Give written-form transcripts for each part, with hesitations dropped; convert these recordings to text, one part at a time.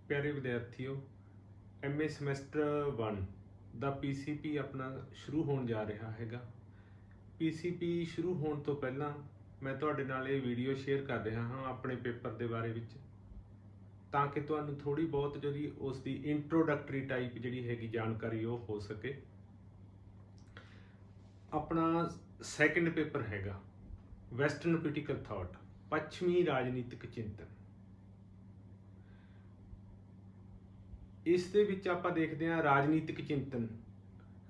प्यारे विद्यार्थियों, MA semester 1 ਦਾ PCP ਆਪਣਾ ਸ਼ੁਰੂ ਹੋਣ ਜਾ ਰਿਹਾ ਹੈਗਾ। PCP ਸ਼ੁਰੂ ਹੋਣ ਤੋਂ ਪਹਿਲਾਂ ਮੈਂ ਤੁਹਾਡੇ ਨਾਲ ਇਹ ਵੀਡੀਓ ਸ਼ੇਅਰ ਕਰ ਰਿਹਾ ਹਾਂ ਆਪਣੇ ਪੇਪਰ ਦੇ ਬਾਰੇ ਵਿੱਚ, ਤਾਂ ਕਿ ਤੁਹਾਨੂੰ ਥੋੜੀ ਬਹੁਤ ਜਿਹੜੀ ਉਸ ਦੀ ਇੰਟਰੋਡਕਟਰੀ ਟਾਈਪ ਜਿਹੜੀ ਹੈਗੀ ਜਾਣਕਾਰੀ ਉਹ ਹੋ ਸਕੇ। ਆਪਣਾ ਸੈਕੰਡ ਪੇਪਰ ਹੈਗਾ ਵੈਸਟਰਨ ਪੋਲੀਟੀਕਲ ਥਾਟ, ਪੱਛਮੀ ਰਾਜਨੀਤਿਕ ਚਿੰਤਨ। ਇਸ ਦੇ ਵਿੱਚ ਆਪਾਂ ਦੇਖਦੇ ਹਾਂ ਰਾਜਨੀਤਿਕ ਚਿੰਤਨ।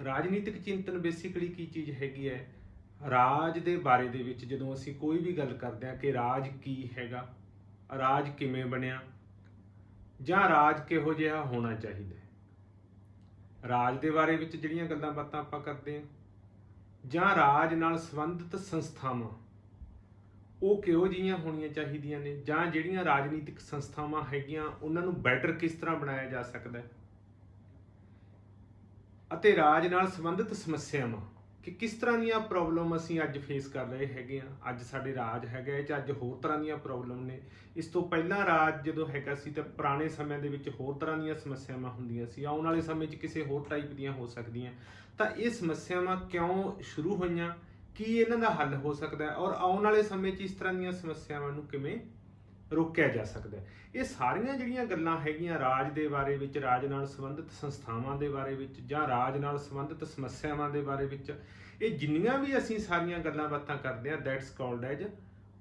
ਰਾਜਨੀਤਿਕ ਚਿੰਤਨ ਬੇਸਿਕਲੀ ਕੀ ਚੀਜ਼ ਹੈਗੀ ਹੈ? ਰਾਜ ਦੇ ਬਾਰੇ ਦੇ ਵਿੱਚ ਜਦੋਂ ਅਸੀਂ ਕੋਈ ਵੀ ਗੱਲ ਕਰਦੇ ਹਾਂ ਕਿ ਰਾਜ ਕੀ ਹੈਗਾ, ਰਾਜ ਕਿਵੇਂ ਬਣਿਆ, ਜਾਂ ਰਾਜ ਕਿਹੋ ਜਿਹਾ ਹੋਣਾ ਚਾਹੀਦਾ ਹੈ, ਰਾਜ ਦੇ ਬਾਰੇ ਵਿੱਚ ਜਿਹੜੀਆਂ ਗੱਲਾਂ ਬਾਤਾਂ ਆਪਾਂ ਕਰਦੇ ਹਾਂ, ਜਾਂ ਰਾਜ ਨਾਲ ਸੰਬੰਧਿਤ ਸੰਸਥਾਵਾਂ ਉਹ ਕਿਹੋ ਜਿਹੀਆਂ ਹੋਣੀਆਂ ਚਾਹੀਦੀਆਂ ਨੇ, ਜਾਂ ਜਿਹੜੀਆਂ ਰਾਜਨੀਤਿਕ ਸੰਸਥਾਵਾਂ ਹੈਗੀਆਂ ਉਹਨਾਂ ਨੂੰ ਬੈਟਰ ਕਿਸ ਤਰ੍ਹਾਂ ਬਣਾਇਆ ਜਾ ਸਕਦਾ ਹੈ, ਅਤੇ ਰਾਜ ਨਾਲ ਸੰਬੰਧਿਤ ਸਮੱਸਿਆਵਾਂ ਕਿ ਕਿਸ ਤਰ੍ਹਾਂ ਦੀਆਂ ਪ੍ਰੋਬਲਮ ਅਸੀਂ ਅੱਜ ਫੇਸ ਕਰ ਰਹੇ ਹੈਗੇ ਆ। ਅੱਜ ਸਾਡੇ ਰਾਜ ਹੈਗਾ ਇਹ 'ਚ ਅੱਜ ਹੋਰ ਤਰ੍ਹਾਂ ਦੀਆਂ ਪ੍ਰੋਬਲਮ ਨੇ। ਇਸ ਤੋਂ ਪਹਿਲਾਂ ਰਾਜ ਜਦੋਂ ਹੈਗਾ ਸੀ ਤਾਂ ਪੁਰਾਣੇ ਸਮਿਆਂ ਦੇ ਵਿੱਚ ਹੋਰ ਤਰ੍ਹਾਂ ਦੀਆਂ ਸਮੱਸਿਆਵਾਂ ਹੁੰਦੀਆਂ ਸੀ, ਆਉਣ ਵਾਲੇ ਸਮੇਂ 'ਚ ਕਿਸੇ ਹੋਰ ਟਾਈਪ ਦੀਆਂ ਹੋ ਸਕਦੀਆਂ। ਤਾਂ ਇਹ ਸਮੱਸਿਆਵਾਂ ਕਿਉਂ ਸ਼ੁਰੂ ਹੋਈਆਂ, ਕੀ ਇਹਨਾਂ ਦਾ ਹੱਲ ਹੋ ਸਕਦਾ ਹੈ, ਔਰ ਆਉਣ ਵਾਲੇ ਸਮੇਂ 'ਚ ਇਸ ਤਰ੍ਹਾਂ ਦੀਆਂ ਸਮੱਸਿਆਵਾਂ ਨੂੰ ਕਿਵੇਂ ਰੋਕਿਆ ਜਾ ਸਕਦਾ ਹੈ। ਇਹ ਸਾਰੀਆਂ ਜਿਹੜੀਆਂ ਗੱਲਾਂ ਹੈਗੀਆਂ ਰਾਜ ਦੇ ਬਾਰੇ ਵਿੱਚ, ਰਾਜ ਨਾਲ ਸੰਬੰਧਿਤ ਸੰਸਥਾਵਾਂ ਦੇ ਬਾਰੇ ਵਿੱਚ, ਜਾਂ ਰਾਜ ਨਾਲ ਸੰਬੰਧਿਤ ਸਮੱਸਿਆਵਾਂ ਦੇ ਬਾਰੇ ਵਿੱਚ, ਇਹ ਜਿੰਨੀਆਂ ਵੀ ਅਸੀਂ ਸਾਰੀਆਂ ਗੱਲਾਂ ਬਾਤਾਂ ਕਰਦੇ ਹਾਂ that's called as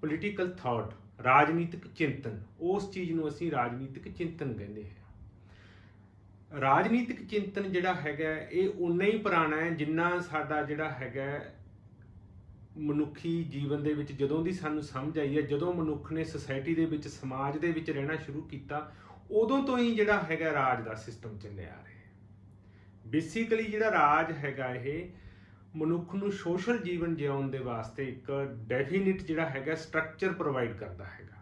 political thought, ਰਾਜਨੀਤਿਕ ਚਿੰਤਨ। ਉਸ ਚੀਜ਼ ਨੂੰ ਅਸੀਂ ਰਾਜਨੀਤਿਕ ਚਿੰਤਨ ਕਹਿੰਦੇ ਹਾਂ। ਰਾਜਨੀਤਿਕ ਚਿੰਤਨ ਜਿਹੜਾ ਹੈਗਾ ਇਹ ਉਨਾ ਹੀ ਪੁਰਾਣਾ ਹੈ ਜਿੰਨਾ ਸਾਡਾ ਜਿਹੜਾ ਹੈਗਾ ਮਨੁੱਖੀ ਜੀਵਨ ਦੇ ਵਿੱਚ ਜਦੋਂ ਦੀ ਸਾਨੂੰ ਸਮਝ ਆਈ ਹੈ, ਜਦੋਂ ਮਨੁੱਖ ਨੇ ਸੁਸਾਇਟੀ ਦੇ ਵਿੱਚ, ਸਮਾਜ ਦੇ ਵਿੱਚ ਰਹਿਣਾ ਸ਼ੁਰੂ ਕੀਤਾ, ਉਦੋਂ ਤੋਂ ਹੀ ਜਿਹੜਾ ਹੈਗਾ ਰਾਜ ਦਾ ਸਿਸਟਮ ਚੱਲਿਆ ਆ ਰਿਹਾ। ਬੇਸਿਕਲੀ ਜਿਹੜਾ ਰਾਜ ਹੈਗਾ ਇਹ ਮਨੁੱਖ ਨੂੰ ਸੋਸ਼ਲ ਜੀਵਨ ਜਿਉਣ ਦੇ ਵਾਸਤੇ ਇੱਕ ਡੈਫੀਨਿਟ ਜਿਹੜਾ ਹੈਗਾ ਸਟਰਕਚਰ ਪ੍ਰੋਵਾਈਡ ਕਰਦਾ ਹੈਗਾ।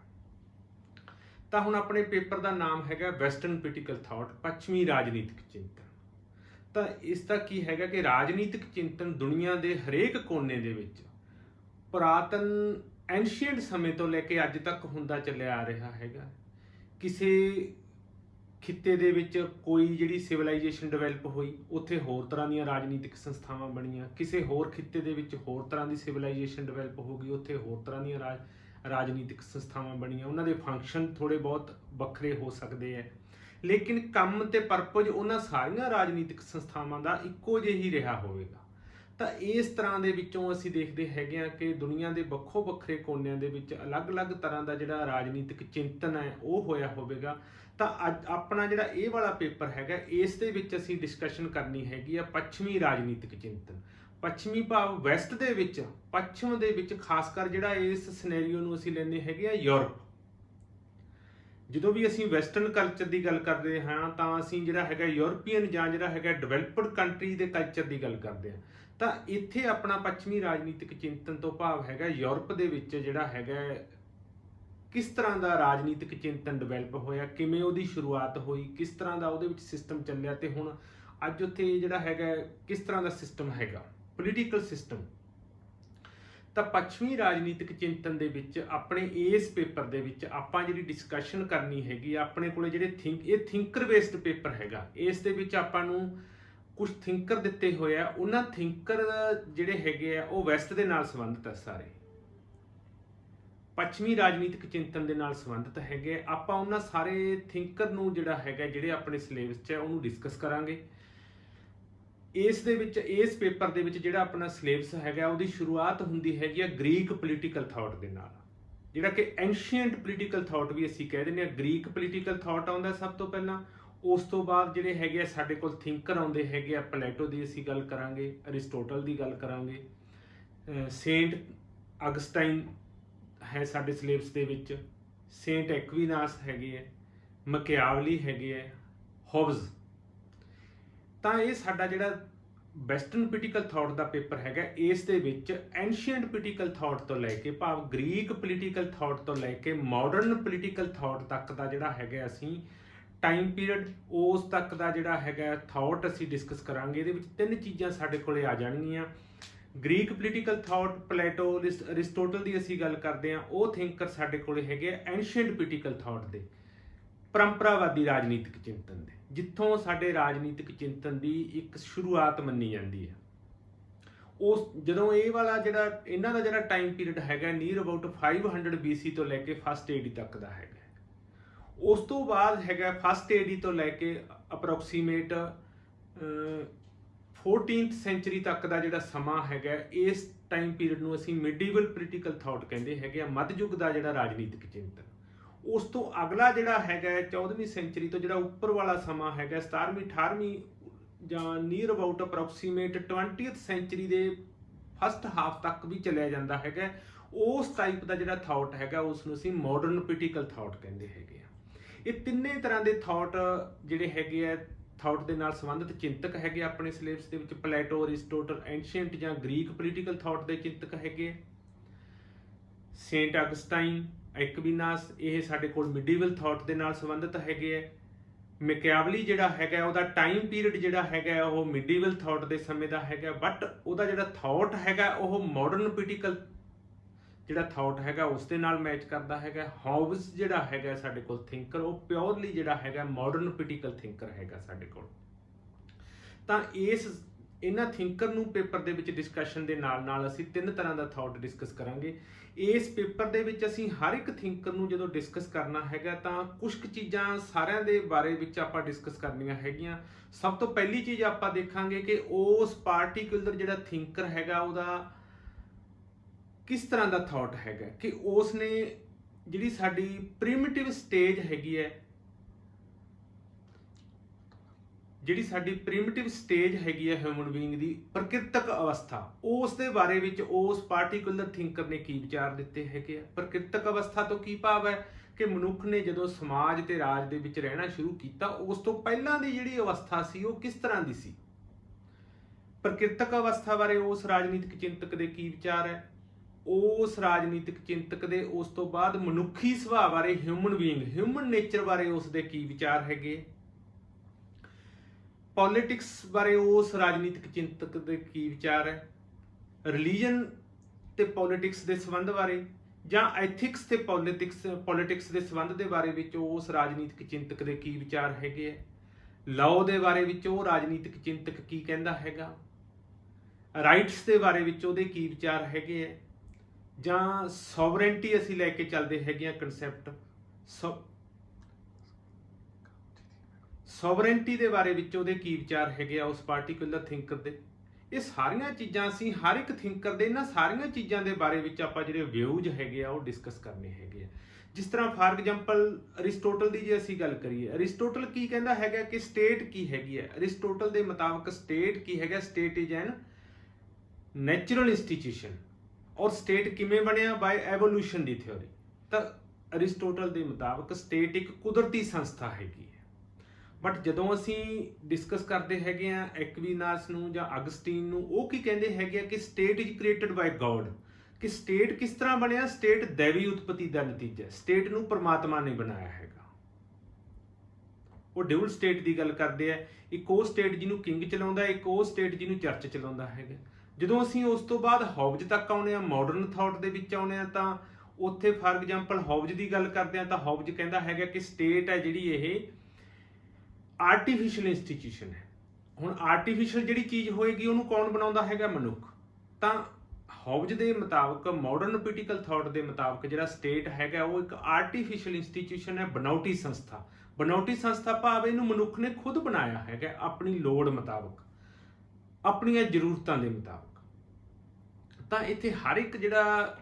ਤਾਂ ਹੁਣ ਆਪਣੇ ਪੇਪਰ ਦਾ ਨਾਮ ਹੈਗਾ ਵੈਸਟਰਨ ਪੋਲੀਟੀਕਲ ਥਾਟ, ਪੱਛਮੀ ਰਾਜਨੀਤਿਕ ਚਿੰਤਨ। ਤਾਂ ਇਸ ਦਾ ਕੀ ਹੈਗਾ ਕਿ ਰਾਜਨੀਤਿਕ ਚਿੰਤਨ ਦੁਨੀਆ ਦੇ ਹਰੇਕ ਕੋਨੇ ਦੇ ਵਿੱਚ ਪੁਰਾਤਨ ਐਂਸ਼ੀਐਂਟ ਸਮੇਂ ਤੋਂ ਲੈ ਕੇ ਅੱਜ ਤੱਕ ਹੁੰਦਾ ਚੱਲਿਆ ਆ ਰਿਹਾ ਹੈਗਾ। ਕਿਸੇ ਖਿੱਤੇ ਦੇ ਵਿੱਚ ਕੋਈ ਜਿਹੜੀ ਸਿਵਲਾਈਜੇਸ਼ਨ ਡਿਵੈਲਪ ਹੋਈ, ਉੱਥੇ ਹੋਰ ਤਰ੍ਹਾਂ ਦੀਆਂ ਰਾਜਨੀਤਿਕ ਸੰਸਥਾਵਾਂ ਬਣੀਆਂ। ਕਿਸੇ ਹੋਰ ਖਿੱਤੇ ਦੇ ਵਿੱਚ ਹੋਰ ਤਰ੍ਹਾਂ ਦੀ ਸਿਵਲਾਈਜੇਸ਼ਨ ਡਿਵੈਲਪ ਹੋ ਗਈ, ਉੱਥੇ ਹੋਰ ਤਰ੍ਹਾਂ ਦੀਆਂ ਰਾਜਨੀਤਿਕ ਸੰਸਥਾਵਾਂ ਬਣੀਆਂ। ਉਹਨਾਂ ਦੇ ਫੰਕਸ਼ਨ ਥੋੜ੍ਹੇ ਬਹੁਤ ਵੱਖਰੇ ਹੋ ਸਕਦੇ ਹੈ, ਲੇਕਿਨ ਕੰਮ ਤੇ ਪਰਪਸ ਉਹਨਾਂ ਸਾਰੀਆਂ ਰਾਜਨੀਤਿਕ ਸੰਸਥਾਵਾਂ ਦਾ ਇੱਕੋ ਜਿਹਾ ਹੀ ਰਿਹਾ ਹੋਵੇਗਾ। ਤਾਂ ਇਸ ਤਰ੍ਹਾਂ ਦੇ ਵਿੱਚੋਂ ਅਸੀਂ ਦੇਖਦੇ ਹੈਗੇ ਹਾਂ ਕਿ ਦੁਨੀਆ ਦੇ ਵੱਖੋ ਵੱਖਰੇ ਕੋਨਿਆਂ ਦੇ ਵਿੱਚ ਅਲੱਗ-ਅਲੱਗ ਤਰ੍ਹਾਂ ਦਾ ਜਿਹੜਾ ਰਾਜਨੀਤਿਕ ਚਿੰਤਨ ਹੈ ਉਹ ਹੋਇਆ ਹੋਵੇਗਾ। ਤਾਂ ਅੱਜ ਆਪਣਾ ਜਿਹੜਾ ਇਹ ਵਾਲਾ ਪੇਪਰ ਹੈਗਾ ਇਸ ਦੇ ਵਿੱਚ ਅਸੀਂ ਡਿਸਕਸ਼ਨ ਕਰਨੀ ਹੈਗੀ ਆ ਪੱਛਮੀ ਰਾਜਨੀਤਿਕ ਚਿੰਤਨ। ਪੱਛਮੀ ਭਾਵ ਵੈਸਟ ਦੇ ਵਿੱਚ, ਪੱਛਮ ਦੇ ਵਿੱਚ, ਖਾਸ ਕਰ ਜਿਹੜਾ ਇਸ ਸਿਨੈਰੀਓ ਨੂੰ ਅਸੀਂ ਲੈਂਦੇ ਹੈਗੇ ਆ ਯੂਰਪ। ਜਦੋਂ ਵੀ ਅਸੀਂ ਵੈਸਟਰਨ ਕਲਚਰ ਦੀ ਗੱਲ ਕਰਦੇ ਹਾਂ ਤਾਂ ਅਸੀਂ ਜਿਹੜਾ ਹੈਗਾ ਯੂਰਪੀਅਨ ਜਾਂ ਜਿਹੜਾ ਹੈਗਾ ਡਿਵੈਲਪਡ ਕੰਟਰੀ ਦੇ ਕਲਚਰ ਦੀ ਗੱਲ ਕਰਦੇ ਹਾਂ। ਤਾਂ ਇੱਥੇ ਆਪਣਾ ਪੱਛਮੀ ਰਾਜਨੀਤਿਕ ਚਿੰਤਨ ਤੋਂ ਭਾਵ ਹੈਗਾ ਯੂਰਪ ਦੇ ਵਿੱਚ ਜਿਹੜਾ ਹੈਗਾ ਕਿਸ ਤਰ੍ਹਾਂ ਦਾ ਰਾਜਨੀਤਿਕ ਚਿੰਤਨ ਡਿਵੈਲਪ ਹੋਇਆ, ਕਿਵੇਂ ਉਹਦੀ ਸ਼ੁਰੂਆਤ ਹੋਈ, ਕਿਸ ਤਰ੍ਹਾਂ ਦਾ ਉਹਦੇ ਵਿੱਚ ਸਿਸਟਮ ਚੱਲਿਆ, ਤੇ ਹੁਣ ਅੱਜ ਉੱਥੇ ਜਿਹੜਾ ਹੈਗਾ ਕਿਸ ਤਰ੍ਹਾਂ ਦਾ ਸਿਸਟਮ ਹੈਗਾ, ਪੋਲੀਟੀਕਲ ਸਿਸਟਮ। ਤਾਂ ਪੱਛਮੀ ਰਾਜਨੀਤਿਕ ਚਿੰਤਨ ਦੇ ਵਿੱਚ ਆਪਣੇ ਇਸ ਪੇਪਰ ਦੇ ਵਿੱਚ ਆਪਾਂ ਜਿਹੜੀ ਡਿਸਕਸ਼ਨ ਕਰਨੀ ਹੈਗੀ, ਆਪਣੇ ਕੋਲੇ ਜਿਹੜੇ ਇਹ ਥਿੰਕਰ ਬੇਸਡ ਪੇਪਰ ਹੈਗਾ। ਇਸ ਦੇ ਵਿੱਚ ਆਪਾਂ ਨੂੰ ਕੁਝ ਥਿੰਕਰ ਦਿੱਤੇ ਹੋਏ ਆ, ਉਹਨਾਂ ਥਿੰਕਰ ਜਿਹੜੇ ਹੈਗੇ ਆ ਉਹ ਵੈਸਟ ਦੇ ਨਾਲ ਸੰਬੰਧਿਤ ਆ, ਸਾਰੇ ਪੱਛਮੀ ਰਾਜਨੀਤਿਕ ਚਿੰਤਨ ਦੇ ਨਾਲ ਸੰਬੰਧਿਤ ਹੈਗੇ। ਆਪਾਂ ਉਹਨਾਂ ਸਾਰੇ ਥਿੰਕਰ ਨੂੰ ਜਿਹੜਾ ਹੈਗਾ ਜਿਹੜੇ ਆਪਣੇ ਸਿਲੇਬਸ 'ਚ ਹੈ ਉਹਨੂੰ ਡਿਸਕਸ ਕਰਾਂਗੇ। ਇਸ ਦੇ ਵਿੱਚ, ਇਸ ਪੇਪਰ ਦੇ ਵਿੱਚ ਜਿਹੜਾ ਆਪਣਾ ਸਿਲੇਬਸ ਹੈਗਾ ਉਹਦੀ ਸ਼ੁਰੂਆਤ ਹੁੰਦੀ ਹੈਗੀ ਆ ਗ੍ਰੀਕ ਪੋਲੀਟੀਕਲ ਥਾਟ ਦੇ ਨਾਲ, ਜਿਹੜਾ ਕਿ ਐਂਸ਼ੀਐਂਟ ਪੋਲੀਟੀਕਲ ਥਾਟ ਵੀ ਅਸੀਂ ਕਹਿ ਦਿੰਦੇ ਹਾਂ। ਗ੍ਰੀਕ ਪੋਲੀਟੀਕਲ ਥਾਟ ਆਉਂਦਾ ਸਭ ਤੋਂ ਪਹਿਲਾਂ, ਉਸ ਤੋਂ ਬਾਅਦ ਜਿਹੜੇ ਹੈਗੇ ਆ ਸਾਡੇ ਕੋਲ ਥਿੰਕਰ ਆਉਂਦੇ ਹੈਗੇ ਆ। ਪਲੇਟੋ ਦੀ ਅਸੀਂ ਗੱਲ ਕਰਾਂਗੇ, ਅਰਿਸਟੋਟਲ ਦੀ ਗੱਲ ਕਰਾਂਗੇ, ਸੇਂਟ ਅਗਸਟਾਈਨ ਹੈ ਸਾਡੇ ਸਿਲੇਬਸ ਦੇ ਵਿੱਚ, ਸੇਂਟ ਐਕਵੀਨਾਸ ਹੈਗੇ ਹੈ, ਮਕਿਆਵਲੀ ਹੈਗੇ ਹੈ, ਹੋਬਜ਼। ਤਾਂ ਇਹ ਸਾਡਾ ਜਿਹੜਾ ਵੈਸਟਰਨ ਪੋਲੀਟੀਕਲ ਥਾਟ ਦਾ ਪੇਪਰ ਹੈਗਾ, ਇਸ ਦੇ ਵਿੱਚ ਐਂਸ਼ੀਐਂਟ ਪੋਲੀਟੀਕਲ ਥਾਟ ਤੋਂ ਲੈ ਕੇ, ਭਾਵ ਗ੍ਰੀਕ ਪੋਲੀਟੀਕਲ ਥਾਟ ਤੋਂ ਲੈ ਕੇ ਮਾਡਰਨ ਪੋਲੀਟੀਕਲ ਥਾਟ ਤੱਕ ਦਾ ਜਿਹੜਾ ਹੈਗਾ ਅਸੀਂ ਟਾਈਮ ਪੀਰੀਅਡ, ਉਸ ਤੱਕ ਦਾ ਜਿਹੜਾ ਹੈਗਾ ਥਾਟ ਅਸੀਂ ਡਿਸਕਸ ਕਰਾਂਗੇ। ਇਹਦੇ ਵਿੱਚ ਤਿੰਨ ਚੀਜ਼ਾਂ ਸਾਡੇ ਕੋਲੇ ਆ ਜਾਣਗੀਆਂ। ਗ੍ਰੀਕ ਪੋਲੀਟੀਕਲ ਥਾਟ, ਪਲੇਟੋ, ਅਰਿਸਟੋਟਲ ਦੀ ਅਸੀਂ ਗੱਲ ਕਰਦੇ ਹਾਂ, ਉਹ ਥਿੰਕਰ ਸਾਡੇ ਕੋਲੇ ਹੈਗੇ ਐਂਸ਼ੀਐਂਟ ਪੋਲੀਟੀਕਲ ਥਾਟ ਦੇ। ਪਰੰਪਰਾਵਾਦੀ ਰਾਜਨੀਤਿਕ ਚਿੰਤਨ ਦੇ, ਜਿੱਥੋਂ ਸਾਡੇ ਰਾਜਨੀਤਿਕ ਚਿੰਤਨ ਦੀ ਇੱਕ ਸ਼ੁਰੂਆਤ ਮੰਨੀ ਜਾਂਦੀ ਹੈ। ਉਸ ਜਦੋਂ ਇਹ ਵਾਲਾ ਜਿਹੜਾ ਇਹਨਾਂ ਦਾ ਜਿਹੜਾ ਟਾਈਮ ਪੀਰੀਅਡ ਹੈਗਾ ਨੀਅਰ ਅਬਾਊਟ 500 BC ਤੋਂ ਲੈ ਕੇ ਫਸਟ ਏਡੀ ਤੱਕ ਦਾ ਹੈਗਾ। ਉਸ ਤੋਂ ਬਾਅਦ ਹੈਗਾ ਫਸਟ ਏਡੀ ਤੋਂ ਲੈ ਕੇ ਅਪਰੋਕਸੀਮੇਟ 14th ਸੈਂਚੁਰੀ ਤੱਕ ਦਾ ਜਿਹੜਾ ਸਮਾਂ ਹੈਗਾ, ਇਸ ਟਾਈਮ ਪੀਰੀਅਡ ਨੂੰ ਅਸੀਂ ਮਿਡੀਵਲ ਪੋਲੀਟੀਕਲ ਥਾਟ ਕਹਿੰਦੇ ਹੈਗੇ ਆ, ਮੱਧ ਯੁੱਗ ਦਾ ਜਿਹੜਾ ਰਾਜਨੀਤਿਕ ਚਿੰਤਨ। ਉਸ ਤੋਂ ਅਗਲਾ ਜਿਹੜਾ ਹੈਗਾ 14ਵੀਂ ਸੈਂਚੁਰੀ ਤੋਂ ਜਿਹੜਾ ਉੱਪਰ ਵਾਲਾ ਸਮਾਂ ਹੈਗਾ 17ਵੀਂ 18ਵੀਂ ਜਾਂ near about approximate 20th century ਦੇ ਫਸਟ ਹਾਫ ਤੱਕ ਵੀ ਚਲਿਆ ਜਾਂਦਾ ਹੈਗਾ। ਉਸ ਟਾਈਪ ਦਾ ਜਿਹੜਾ ਥਾਟ ਹੈਗਾ ਉਸ ਨੂੰ ਅਸੀਂ ਮਾਡਰਨ ਪੋਲੀਟੀਕਲ ਥਾਟ ਕਹਿੰਦੇ ਹੈਗੇ ਆ। ਇਹ ਤਿੰਨੇ ਤਰ੍ਹਾਂ ਦੇ ਥਾਟ ਜਿਹੜੇ ਹੈਗੇ ਆ, ਥਾਟ ਦੇ ਨਾਲ ਸੰਬੰਧਿਤ ਚਿੰਤਕ ਹੈਗੇ ਆਪਣੇ ਸਿਲੇਬਸ ਦੇ ਵਿੱਚ। ਪਲੇਟੋ, ਅਰਿਸਟੋਟਲ, ਐਂਸ਼ੀਅੰਟ ਜਾਂ ਗ੍ਰੀਕ ਪੋਲੀਟੀਕਲ ਥਾਟ ਦੇ ਚਿੰਤਕ ਹੈਗੇ। ਸੇਂਟ ਅਗਸਟਾਈਨ, ਐਕਵੀਨਾਸ, ਇਹ ਸਾਡੇ ਕੋਲ ਮਿਡੀਵਲ ਥਾਟ ਦੇ ਨਾਲ ਸੰਬੰਧਿਤ ਹੈਗੇ ਆ। ਮੈਕਿਆਵਲੀ ਜਿਹੜਾ ਹੈਗਾ ਉਹਦਾ ਟਾਈਮ ਪੀਰੀਅਡ ਜਿਹੜਾ ਹੈਗਾ ਉਹ ਮਿਡੀਵਲ ਥਾਟ ਦੇ ਸਮੇਂ ਦਾ ਹੈਗਾ, ਬਟ ਉਹਦਾ ਜਿਹੜਾ ਥਾਟ ਹੈਗਾ ਉਹ ਮਾਡਰਨ ਪੋਲੀਟੀਕਲ ਜਿਹੜਾ ਥਾਟ ਹੈਗਾ ਉਸ ਦੇ ਨਾਲ ਮੈਚ ਕਰਦਾ ਹੈਗਾ। ਹੌਬਸ ਜਿਹੜਾ ਹੈਗਾ ਸਾਡੇ ਕੋਲ ਥਿੰਕਰ, ਉਹ ਪਿਓਰਲੀ ਜਿਹੜਾ ਹੈਗਾ ਮਾਡਰਨ ਪੋਲੀਟੀਕਲ ਥਿੰਕਰ ਹੈਗਾ ਸਾਡੇ ਕੋਲ। ਤਾਂ ਇਹਨਾਂ ਥਿੰਕਰ ਨੂੰ ਪੇਪਰ ਦੇ ਵਿੱਚ ਡਿਸਕਸ਼ਨ ਦੇ ਨਾਲ ਨਾਲ ਅਸੀਂ ਤਿੰਨ ਤਰ੍ਹਾਂ ਦਾ ਥਾਟ ਡਿਸਕਸ ਕਰਾਂਗੇ। ਇਸ ਪੇਪਰ ਦੇ ਵਿੱਚ ਅਸੀਂ ਹਰ ਇੱਕ ਥਿੰਕਰ ਨੂੰ ਜਦੋਂ ਡਿਸਕਸ ਕਰਨਾ ਹੈਗਾ ਤਾਂ ਕੁਝ ਕੁ ਚੀਜ਼ਾਂ ਸਾਰਿਆਂ ਦੇ ਬਾਰੇ ਵਿੱਚ ਆਪਾਂ ਡਿਸਕਸ ਕਰਨੀਆਂ ਹੈਗੀਆਂ। ਸਭ ਤੋਂ ਪਹਿਲੀ ਚੀਜ਼ ਆਪਾਂ ਦੇਖਾਂਗੇ ਕਿ ਉਸ ਪਾਰਟੀਕੂਲਰ ਜਿਹੜਾ ਥਿੰਕਰ ਹੈਗਾ ਉਹਦਾ ਕਿਸ ਤਰ੍ਹਾਂ ਦਾ ਥਾਟ ਹੈਗਾ, ਕਿ ਉਸ ਨੇ ਜਿਹੜੀ ਸਾਡੀ ਪ੍ਰਿਮਿਟਿਵ ਸਟੇਜ ਹੈਗੀ ਹੈ, ਜਿਹੜੀ ਸਾਡੀ ਪ੍ਰਿਮਿਟਿਵ ਸਟੇਜ ਹੈਗੀ ਹੈ ਹਿਊਮਨ ਬੀਇੰਗ ਦੀ, ਪ੍ਰਕਿਰਤਕ ਅਵਸਥਾ, ਉਸ ਦੇ ਬਾਰੇ ਵਿੱਚ ਉਸ ਪਾਰਟੀਕੂਲਰ ਥਿੰਕਰ ਨੇ ਕੀ ਵਿਚਾਰ ਦਿੱਤੇ ਹੈਗੇ ਆ। ਪ੍ਰਕਿਰਤਕ ਅਵਸਥਾ ਤੋਂ ਕੀ ਭਾਵ ਹੈ ਕਿ ਮਨੁੱਖ ਨੇ ਜਦੋਂ ਸਮਾਜ ਤੇ ਰਾਜ ਦੇ ਵਿੱਚ ਰਹਿਣਾ ਸ਼ੁਰੂ ਕੀਤਾ ਉਸ ਤੋਂ ਪਹਿਲਾਂ ਦੀ ਜਿਹੜੀ ਅਵਸਥਾ ਸੀ ਉਹ ਕਿਸ ਤਰ੍ਹਾਂ ਦੀ ਸੀ। ਪ੍ਰਕਿਰਤਕ ਅਵਸਥਾ ਬਾਰੇ ਉਸ ਰਾਜਨੀਤਿਕ ਚਿੰਤਕ ਦੇ ਕੀ ਵਿਚਾਰ ਹੈ। ਉਸ ਰਾਜਨੀਤਿਕ ਚਿੰਤਕ ਦੇ ਉਸ ਤੋਂ ਬਾਅਦ ਮਨੁੱਖੀ ਸੁਭਾਅ ਬਾਰੇ, ਹਿਊਮਨ ਬੀਇੰਗ, ਹਿਊਮਨ ਨੇਚਰ ਬਾਰੇ ਉਸ ਦੇ ਕੀ ਵਿਚਾਰ ਹੈਗੇ। ਪੋਲਿਟਿਕਸ ਬਾਰੇ ਉਸ ਰਾਜਨੀਤਿਕ ਚਿੰਤਕ ਦੇ ਕੀ ਵਿਚਾਰ ਹੈ। ਰਿਲੀਜਨ ਤੇ ਪੋਲਿਟਿਕਸ ਦੇ ਸੰਬੰਧ ਬਾਰੇ ਜਾਂ ਐਥਿਕਸ ਤੇ ਪੋਲਿਟਿਕਸ ਦੇ ਸੰਬੰਧ ਦੇ ਬਾਰੇ ਵਿੱਚ ਉਸ ਰਾਜਨੀਤਿਕ ਚਿੰਤਕ ਦੇ ਕੀ ਵਿਚਾਰ ਹੈਗੇ ਹੈ। ਲਾਅ ਦੇ ਬਾਰੇ ਵਿੱਚ ਉਹ ਰਾਜਨੀਤਿਕ ਚਿੰਤਕ ਕੀ ਕਹਿੰਦਾ ਹੈਗਾ। ਰਾਈਟਸ ਦੇ ਬਾਰੇ ਵਿੱਚ ਉਹਦੇ ਕੀ ਵਿਚਾਰ ਹੈਗੇ ਹੈ। ਜਾਂ ਸੋਵਰੇਨਟੀ ਅਸੀਂ ਲੈ ਕੇ ਚੱਲਦੇ ਹੈਗੇ ਆ ਕਨਸੈਪਟ, ਸੋਵਰੇਨਟੀ ਦੇ ਬਾਰੇ ਵਿੱਚ ਉਹਦੇ ਕੀ ਵਿਚਾਰ ਹੈਗੇ ਆ ਉਸ ਪਾਰਟੀਕੂਲਰ ਥਿੰਕਰ ਦੇ। ਇਹ ਸਾਰੀਆਂ ਚੀਜ਼ਾਂ ਅਸੀਂ ਹਰ ਇੱਕ ਥਿੰਕਰ ਦੇ ਇਹਨਾਂ ਸਾਰੀਆਂ ਚੀਜ਼ਾਂ ਦੇ ਬਾਰੇ ਵਿੱਚ ਆਪਾਂ ਜਿਹੜੇ ਵਿਊਜ਼ ਹੈਗੇ ਆ ਉਹ ਡਿਸਕਸ ਕਰਨੇ ਹੈਗੇ ਆ। ਜਿਸ ਤਰ੍ਹਾਂ ਫਾਰ ਐਗਜ਼ਾਮਪਲ ਅਰਿਸਟੋਟਲ ਦੀ ਜੇ ਅਸੀਂ ਗੱਲ ਕਰੀਏ, ਅਰਿਸਟੋਟਲ ਕੀ ਕਹਿੰਦਾ ਹੈਗਾ ਕਿ ਸਟੇਟ ਕੀ ਹੈਗੀ ਹੈ। ਅਰਿਸਟੋਟਲ ਦੇ ਮੁਤਾਬਕ ਸਟੇਟ ਕੀ ਹੈਗਾ, state is an natural institution. ਔਰ ਸਟੇਟ ਕਿਵੇਂ ਬਣਿਆ, ਬਾਏ ਐਵੋਲੂਸ਼ਨ ਦੀ ਥਿਓਰੀ। ਤਾਂ ਅਰਿਸਟੋਟਲ ਦੇ ਮੁਤਾਬਕ ਸਟੇਟ ਇੱਕ ਕੁਦਰਤੀ ਸੰਸਥਾ ਹੈਗੀ ਹੈ। ਬਟ ਜਦੋਂ ਅਸੀਂ ਡਿਸਕਸ ਕਰਦੇ ਹੈਗੇ ਆ ਐਕਵੀਨਾਸ ਨੂੰ ਜਾਂ ਅਗਸਟੀਨ ਨੂੰ, ਉਹ ਕੀ ਕਹਿੰਦੇ ਹੈਗੇ ਆ ਕਿ state is created by God. ਕਿ ਸਟੇਟ ਕਿਸ ਤਰ੍ਹਾਂ ਬਣਿਆ, ਸਟੇਟ ਦੈਵੀ ਉਤਪਤੀ ਦਾ ਨਤੀਜਾ, ਸਟੇਟ ਨੂੰ ਪਰਮਾਤਮਾ ਨੇ ਬਣਾਇਆ ਹੈਗਾ। ਉਹ ਡਿਊਲ ਸਟੇਟ ਦੀ ਗੱਲ ਕਰਦੇ ਆ, ਇੱਕ ਉਹ ਸਟੇਟ ਜਿਹਨੂੰ ਕਿੰਗ ਚਲਾਉਂਦਾ, ਇੱਕ ਉਹ ਸਟੇਟ ਜਿਹਨੂੰ ਚਰਚ ਚਲਾਉਂਦਾ ਹੈਗਾ। ਜਦੋਂ ਅਸੀਂ ਉਸ ਤੋਂ ਬਾਅਦ ਹੌਬਜ ਤੱਕ ਆਉਂਦੇ ਆ, ਮਾਡਰਨ ਥਾਟ ਦੇ ਵਿੱਚ ਆਉਂਦੇ ਆ, ਤਾਂ ਉੱਥੇ ਫਾਰ ਐਗਜ਼ਾਮਪਲ ਹੌਬਜ ਦੀ ਗੱਲ ਕਰਦੇ ਆ ਤਾਂ ਹੌਬਜ ਕਹਿੰਦਾ ਹੈਗਾ ਕਿ ਸਟੇਟ ਹੈ ਜਿਹੜੀ ਇਹ ਆਰਟੀਫਿਸ਼ੀਅਲ ਇੰਸਟੀਟਿਊਸ਼ਨ ਹੈ। ਹੁਣ ਆਰਟੀਫਿਸ਼ੀਅਲ ਜਿਹੜੀ ਚੀਜ਼ ਹੋਏਗੀ ਉਹਨੂੰ ਕੌਣ ਬਣਾਉਂਦਾ ਹੈਗਾ, ਮਨੁੱਖ। ਤਾਂ ਹੌਬਜ ਦੇ ਮੁਤਾਬਕ, ਮਾਡਰਨ ਪੋਲੀਟੀਕਲ ਥਾਟ ਦੇ ਮੁਤਾਬਕ ਜਿਹੜਾ ਸਟੇਟ ਹੈਗਾ ਉਹ ਇੱਕ ਆਰਟੀਫਿਸ਼ੀਅਲ ਇੰਸਟੀਟਿਊਸ਼ਨ ਹੈ, ਬਣਾਉਟੀ ਸੰਸਥਾ। ਬਣਾਉਟੀ ਸੰਸਥਾ ਭਾਵ ਇਹਨੂੰ ਮਨੁੱਖ ਨੇ ਖੁਦ ਬਣਾਇਆ ਹੈਗਾ ਆਪਣੀ ਲੋੜ ਮੁਤਾਬਕ, ਆਪਣੀਆਂ ਜ਼ਰੂਰਤਾਂ ਦੇ ਮੁਤਾਬਕ। ਤਾਂ ਇੱਥੇ ਹਰ ਇੱਕ ਜਿਹੜਾ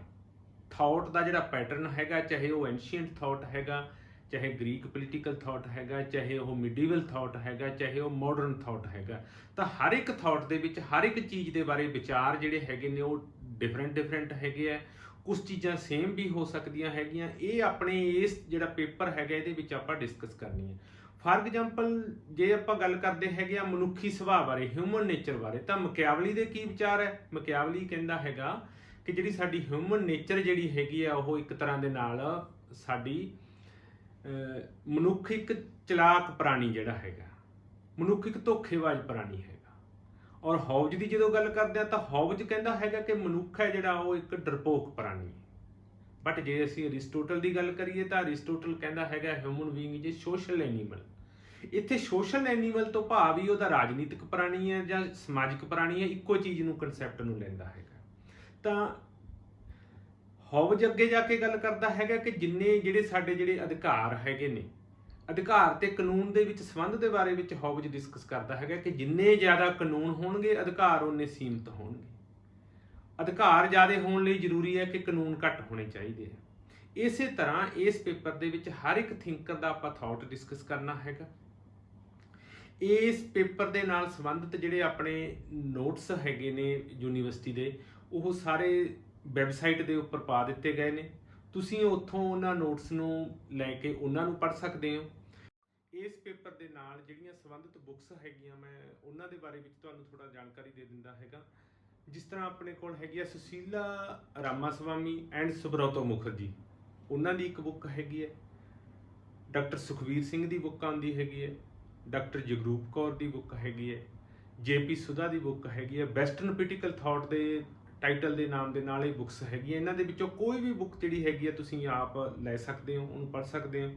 ਥਾਟ ਦਾ ਜਿਹੜਾ ਪੈਟਰਨ ਹੈਗਾ, ਚਾਹੇ ਉਹ ਐਂਸ਼ੀਅੰਟ ਥਾਟ ਹੈਗਾ, ਚਾਹੇ ਗ੍ਰੀਕ ਪੋਲੀਟੀਕਲ ਥਾਟ ਹੈਗਾ, ਚਾਹੇ ਉਹ ਮਿਡੀਵਲ ਥਾਟ ਹੈਗਾ, ਚਾਹੇ ਉਹ ਮਾਡਰਨ ਥਾਟ ਹੈਗਾ, ਤਾਂ ਹਰ ਇੱਕ ਥਾਟ ਦੇ ਵਿੱਚ ਹਰ ਇੱਕ ਚੀਜ਼ ਦੇ ਬਾਰੇ ਵਿਚਾਰ ਜਿਹੜੇ ਹੈਗੇ ਨੇ ਉਹ ਡਿਫਰੈਂਟ ਹੈਗੇ ਆ। ਕੁਝ ਚੀਜ਼ਾਂ ਸੇਮ ਵੀ ਹੋ ਸਕਦੀਆਂ ਹੈਗੀਆਂ। ਇਹ ਆਪਣੇ ਇਸ ਜਿਹੜਾ ਪੇਪਰ ਹੈਗਾ ਇਹਦੇ ਵਿੱਚ ਆਪਾਂ ਡਿਸਕਸ ਕਰਨੀ ਹੈ। ਫਾਰ ਐਗਜ਼ਾਮਪਲ ਜੇ ਆਪਾਂ ਗੱਲ ਕਰਦੇ ਹੈਗੇ ਆ ਮਨੁੱਖੀ ਸੁਭਾਅ ਬਾਰੇ, ਹਿਊਮਨ ਨੇਚਰ ਬਾਰੇ, ਤਾਂ ਮੈਕਿਆਵਲੀ ਦੇ ਕੀ ਵਿਚਾਰ ਹੈ। ਮੈਕਿਆਵਲੀ ਕਹਿੰਦਾ ਹੈਗਾ ਕਿ ਜਿਹੜੀ ਸਾਡੀ ਹਿਊਮਨ ਨੇਚਰ ਜਿਹੜੀ ਹੈਗੀ ਆ ਉਹ ਇੱਕ ਤਰ੍ਹਾਂ ਦੇ ਨਾਲ ਸਾਡੀ ਮਨੁੱਖ ਇੱਕ ਚਲਾਕ ਪ੍ਰਾਣੀ ਜਿਹੜਾ ਹੈਗਾ, ਮਨੁੱਖ ਇੱਕ ਧੋਖੇਬਾਜ਼ ਪ੍ਰਾਣੀ ਹੈਗਾ। ਔਰ ਹੌਬਜ ਦੀ ਜਦੋਂ ਗੱਲ ਕਰਦੇ ਆ ਤਾਂ ਹੌਬਜ ਕਹਿੰਦਾ ਹੈਗਾ ਕਿ ਮਨੁੱਖ ਹੈ ਜਿਹੜਾ ਉਹ ਇੱਕ ਡਰਪੋਕ ਪ੍ਰਾਣੀ ਹੈ। ਬਟ ਜੇ ਅਸੀਂ ਅਰਿਸਟੋਟਲ ਦੀ ਗੱਲ ਕਰੀਏ ਤਾਂ ਅਰਿਸਟੋਟਲ ਕਹਿੰਦਾ ਹੈਗਾ human being is social animal. ਇੱਥੇ ਸੋਸ਼ਲ ਐਨੀਮਲ ਤੋਂ ਭਾਵ ਹੀ ਉਹਦਾ ਰਾਜਨੀਤਿਕ ਪ੍ਰਾਣੀ ਹੈ ਜਾਂ ਸਮਾਜਿਕ ਪ੍ਰਾਣੀ ਹੈ, ਇੱਕੋ ਚੀਜ਼ ਨੂੰ ਕਨਸੈਪਟ ਨੂੰ ਲੈਂਦਾ ਹੈਗਾ। ਤਾਂ ਹੋਬਜ ਅੱਗੇ ਜਾ ਕੇ ਗੱਲ ਕਰਦਾ ਹੈਗਾ ਕਿ ਜਿੰਨੇ ਜਿਹੜੇ ਅਧਿਕਾਰ ਹੈਗੇ ਨੇ, ਅਧਿਕਾਰ ਤੇ ਕਾਨੂੰਨ ਦੇ ਵਿੱਚ ਸੰਬੰਧ ਦੇ ਬਾਰੇ ਵਿੱਚ ਹੋਬਜ ਡਿਸਕਸ ਕਰਦਾ ਹੈਗਾ ਕਿ ਜਿੰਨੇ ਜ਼ਿਆਦਾ ਕਾਨੂੰਨ ਹੋਣਗੇ ਅਧਿਕਾਰ ਉਨੇ ਸੀਮਿਤ ਹੋਣਗੇ। ਅਧਿਕਾਰ ਜ਼ਿਆਦਾ ਹੋਣ ਲਈ ਜ਼ਰੂਰੀ ਹੈ ਕਿ ਕਾਨੂੰਨ ਘੱਟ ਹੋਣੇ ਚਾਹੀਦੇ ਆ। ਇਸੇ ਤਰ੍ਹਾਂ ਇਸ ਪੇਪਰ ਦੇ ਵਿੱਚ ਹਰ ਇੱਕ ਥਿੰਕਰ ਦਾ ਆਪਾਂ ਥਾਟ ਡਿਸਕਸ ਕਰਨਾ ਹੈਗਾ। ਇਸ ਪੇਪਰ ਦੇ ਨਾਲ ਸੰਬੰਧਿਤ ਜਿਹੜੇ ਆਪਣੇ ਨੋਟਸ ਹੈਗੇ ਨੇ ਯੂਨੀਵਰਸਿਟੀ ਦੇ, ਉਹ ਸਾਰੇ ਵੈਬਸਾਈਟ ਦੇ ਉੱਪਰ ਪਾ ਦਿੱਤੇ ਗਏ ਨੇ। ਤੁਸੀਂ ਉੱਥੋਂ ਉਹਨਾਂ ਨੋਟਸ ਨੂੰ ਲੈ ਕੇ ਉਹਨਾਂ ਨੂੰ ਪੜ੍ਹ ਸਕਦੇ ਹੋ। ਇਸ ਪੇਪਰ ਦੇ ਨਾਲ ਜਿਹੜੀਆਂ ਸੰਬੰਧਿਤ ਬੁੱਕਸ ਹੈਗੀਆਂ, ਮੈਂ ਉਹਨਾਂ ਦੇ ਬਾਰੇ ਵਿੱਚ ਤੁਹਾਨੂੰ ਥੋੜਾ ਜਾਣਕਾਰੀ ਦੇ ਦਿੰਦਾ ਹੈਗਾ। ਜਿਸ ਤਰ੍ਹਾਂ ਆਪਣੇ ਕੋਲ ਹੈਗੀ ਆ ਸੁਸ਼ੀਲਾ ਰਾਮਾਸਵਾਮੀ ਐਂਡ ਸੁਬ੍ਰਤੋ ਮੁਖਰਜੀ, ਉਹਨਾਂ ਦੀ ਇੱਕ ਬੁੱਕ ਹੈਗੀ ਹੈ। ਡਾਕਟਰ ਸੁਖਵੀਰ ਸਿੰਘ ਦੀ ਬੁੱਕ ਆਉਂਦੀ ਹੈਗੀ ਹੈ। ਡਾਕਟਰ ਜਗਰੂਪ ਕੌਰ ਦੀ ਬੁੱਕ ਹੈਗੀ ਹੈ। JP ਸੁਧਾ ਦੀ ਬੁੱਕ ਹੈਗੀ ਹੈ। ਵੈਸਟਰਨ ਪੋਲੀਟੀਕਲ ਥਾਟ ਦੇ ਟਾਈਟਲ ਦੇ ਨਾਮ ਦੇ ਨਾਲ ਇਹ ਬੁੱਕਸ ਹੈਗੀਆਂ। ਇਹਨਾਂ ਦੇ ਵਿੱਚੋਂ ਕੋਈ ਵੀ ਬੁੱਕ ਜਿਹੜੀ ਹੈਗੀ ਹੈ ਤੁਸੀਂ ਆਪ ਲੈ ਸਕਦੇ ਹੋ, ਉਹਨੂੰ ਪੜ੍ਹ ਸਕਦੇ ਹੋ,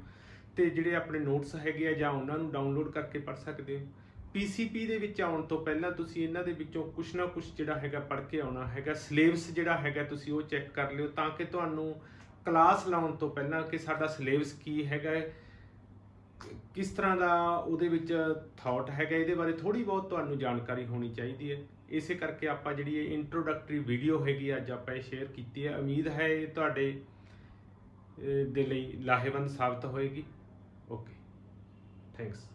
ਤੇ ਜਿਹੜੇ ਆਪਣੇ ਨੋਟਸ ਹੈਗੇ ਆ ਜਾਂ ਉਹਨਾਂ ਨੂੰ ਡਾਊਨਲੋਡ ਕਰਕੇ ਪੜ੍ਹ ਸਕਦੇ ਹੋ। PCP ਦੇ ਵਿੱਚ ਆਉਣ ਤੋਂ ਪਹਿਲਾਂ ਤੁਸੀਂ ਇਹਨਾਂ ਦੇ ਵਿੱਚੋਂ ਕੁਛ ਨਾ ਕੁਛ ਜਿਹੜਾ ਹੈਗਾ ਪੜ੍ਹ ਕੇ ਆਉਣਾ ਹੈਗਾ। ਸਿਲੇਬਸ ਜਿਹੜਾ ਹੈਗਾ ਤੁਸੀਂ ਉਹ ਚੈੱਕ ਕਰ ਲਿਓ, ਤਾਂ ਕਿ ਤੁਹਾਨੂੰ ਕਲਾਸ ਲਾਉਣ ਤੋਂ ਪਹਿਲਾਂ ਕਿ ਸਾਡਾ ਸਿਲੇਬਸ ਕੀ ਹੈਗਾ, ਕਿਸ ਤਰ੍ਹਾਂ ਦਾ ਉਹਦੇ ਵਿੱਚ ਥਾਟ ਹੈਗਾ, ਇਹਦੇ ਬਾਰੇ ਥੋੜ੍ਹੀ ਬਹੁਤ ਤੁਹਾਨੂੰ ਜਾਣਕਾਰੀ ਹੋਣੀ ਚਾਹੀਦੀ ਹੈ। ਇਸੇ ਕਰਕੇ ਆਪਾਂ ਜਿਹੜੀ ਇਹ ਇੰਟਰੋਡਕਟਰੀ ਵੀਡੀਓ ਹੈਗੀ ਅੱਜ ਆਪਾਂ ਇਹ ਸ਼ੇਅਰ ਕੀਤੀ ਹੈ। ਉਮੀਦ ਹੈ ਇਹ ਤੁਹਾਡੇ ਦੇ ਲਈ ਲਾਹੇਵੰਦ ਸਾਬਤ ਹੋਏਗੀ। Okay, thanks.